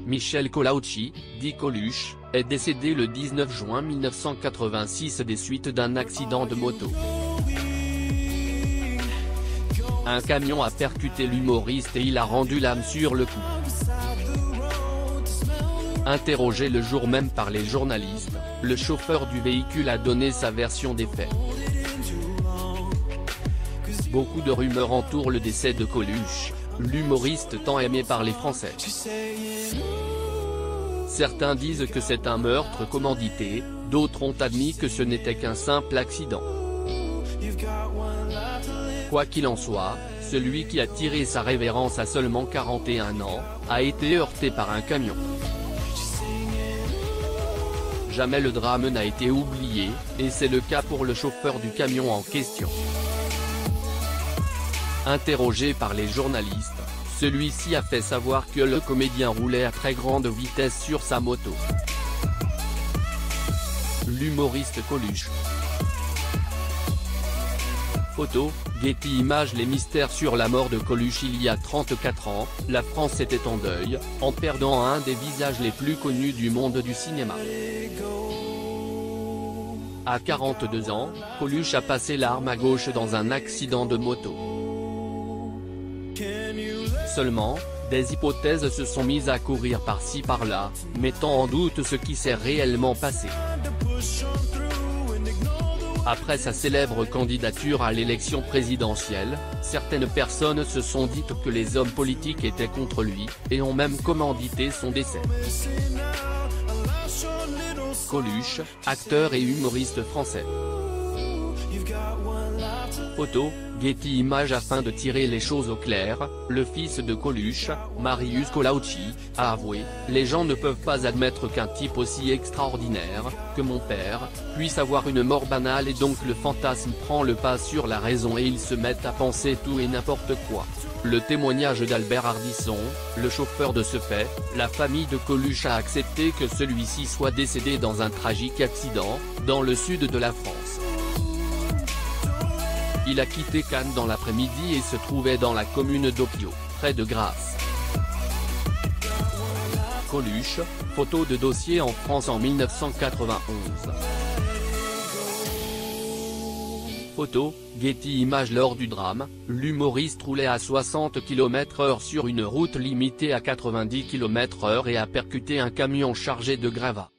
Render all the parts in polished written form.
Michel Collaucci, dit Coluche, est décédé le 19 juin 1986 des suites d'un accident de moto. Un camion a percuté l'humoriste et il a rendu l'âme sur le coup. Interrogé le jour même par les journalistes, le chauffeur du véhicule a donné sa version des faits. Beaucoup de rumeurs entourent le décès de Coluche, l'humoriste tant aimé par les Français. Certains disent que c'est un meurtre commandité, d'autres ont admis que ce n'était qu'un simple accident. Quoi qu'il en soit, celui qui a tiré sa révérence à seulement 41 ans, a été heurté par un camion. Jamais le drame n'a été oublié, et c'est le cas pour le chauffeur du camion en question. Interrogé par les journalistes, celui-ci a fait savoir que le comédien roulait à très grande vitesse sur sa moto. L'humoriste Coluche. Photo, Getty Images. Les mystères sur la mort de Coluche. Il y a 34 ans, la France était en deuil, en perdant un des visages les plus connus du monde du cinéma. À 42 ans, Coluche a passé l'arme à gauche dans un accident de moto. Seulement, des hypothèses se sont mises à courir par-ci par-là, mettant en doute ce qui s'est réellement passé. Après sa célèbre candidature à l'élection présidentielle, certaines personnes se sont dites que les hommes politiques étaient contre lui, et ont même commandité son décès. Coluche, acteur et humoriste français. Photo, Getty Images. Afin de tirer les choses au clair, le fils de Coluche, Marius Collaucci, a avoué « Les gens ne peuvent pas admettre qu'un type aussi extraordinaire, que mon père, puisse avoir une mort banale et donc le fantasme prend le pas sur la raison et ils se mettent à penser tout et n'importe quoi ». Le témoignage d'Albert Ardisson, le chauffeur de ce fait, la famille de Coluche a accepté que celui-ci soit décédé dans un tragique accident, dans le sud de la France. Il a quitté Cannes dans l'après-midi et se trouvait dans la commune d'Opio, près de Grasse. Coluche, photo de dossier en France en 1991. Photo, Getty Images. Lors du drame, l'humoriste roulait à 60 km/h sur une route limitée à 90 km/h et a percuté un camion chargé de gravats.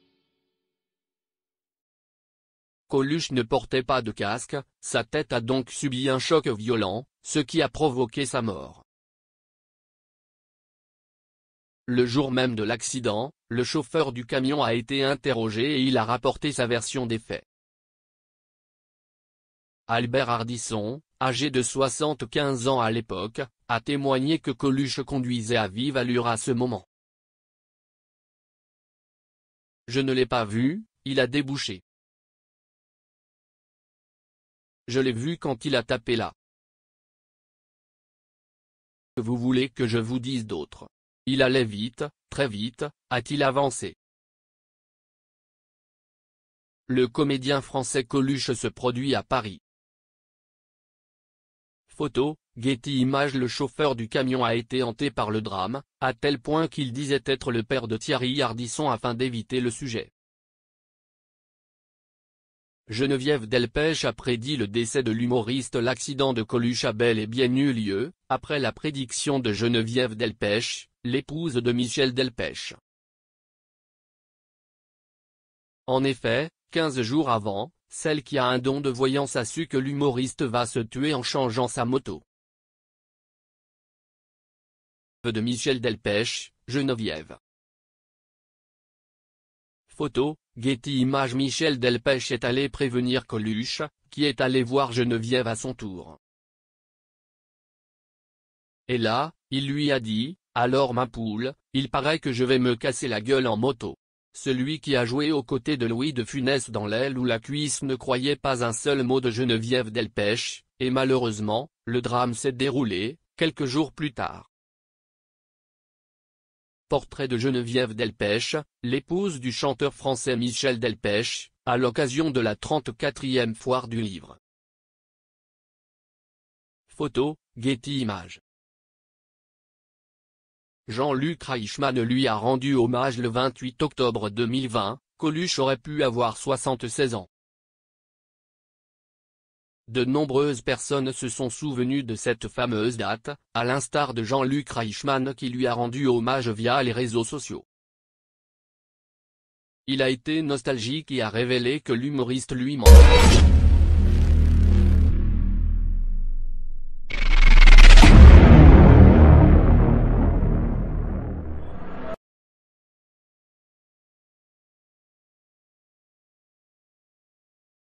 Coluche ne portait pas de casque, sa tête a donc subi un choc violent, ce qui a provoqué sa mort. Le jour même de l'accident, le chauffeur du camion a été interrogé et il a rapporté sa version des faits. Albert Ardisson, âgé de 75 ans à l'époque, a témoigné que Coluche conduisait à vive allure à ce moment. « Je ne l'ai pas vu, il a débouché. Je l'ai vu quand il a tapé là. Vous voulez que je vous dise d'autres? Il allait vite, très vite, a-t-il avancé. » Le comédien français Coluche se produit à Paris. Photo, Getty Images. Le chauffeur du camion a été hanté par le drame, à tel point qu'il disait être le père de Thierry Ardisson afin d'éviter le sujet. Geneviève Delpech a prédit le décès de l'humoriste. L'accident de Coluche a bel et bien eu lieu, après la prédiction de Geneviève Delpech, l'épouse de Michel Delpech. En effet, 15 jours avant, celle qui a un don de voyance a su que l'humoriste va se tuer en changeant sa moto. De Michel Delpech, Geneviève. Photo, Getty Images. Michel Delpech est allé prévenir Coluche, qui est allé voir Geneviève à son tour. Et là, il lui a dit « Alors ma poule, il paraît que je vais me casser la gueule en moto ». Celui qui a joué aux côtés de Louis de Funès dans L'aile ou la cuisse ne croyait pas un seul mot de Geneviève Delpech, et malheureusement, le drame s'est déroulé, quelques jours plus tard. Portrait de Geneviève Delpech, l'épouse du chanteur français Michel Delpech, à l'occasion de la 34e foire du livre. Photo, Getty Images. Jean-Luc Reichmann lui a rendu hommage le 28 octobre 2020, Coluche aurait pu avoir 76 ans. De nombreuses personnes se sont souvenues de cette fameuse date, à l'instar de Jean-Luc Reichmann qui lui a rendu hommage via les réseaux sociaux. Il a été nostalgique et a révélé que l'humoriste lui manque.